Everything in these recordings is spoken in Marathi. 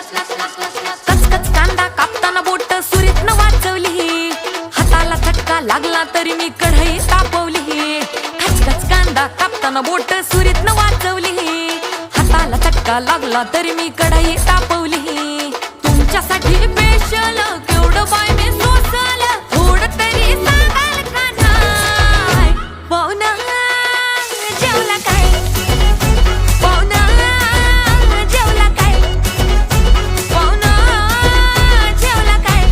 कचकच कांदा कापताना बोट सुरीतनं वाचवली, हाताला चटका लागला तरी मी कढई तापवली. कचकच कांदा कापताना बोट सुरीतनं वाचवली, हाताला चटका लागला तरी मी कढई तापवली. तुमच्यासाठी स्पेशल केवढं बाय मी सोसल, थोडं तरी सांगाल का नाय? पाहुणा जेवला काय? पाहुणा जेवला काय? पाहुणा जेवला काय?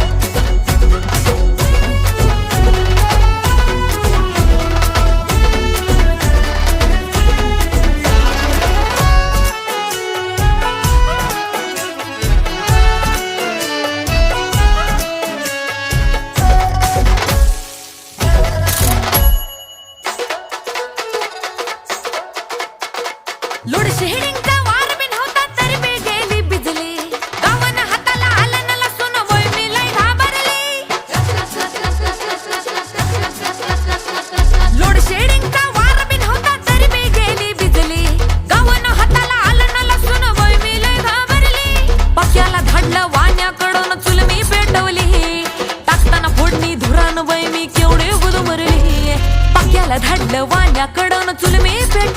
लोड शेडिंगचा वार बिन होता तरी मी गेली भिजली, गावानं हाताला आलं न लसूण वय मी लय घाबरली. लोड शेडिंगचा वार बिन होता तरी मी गेली भिजली, गावानं हाताला आलं न लसूण वय मी लय घाबरली. पक्याला धाडलं वाण्याकडून चूल मी पेटवली, टाकताना फोडणी धुरान वय मी केवढे गुदमरली. पक्याला धाडलं वाण्याकडून चूल मी पेटवली,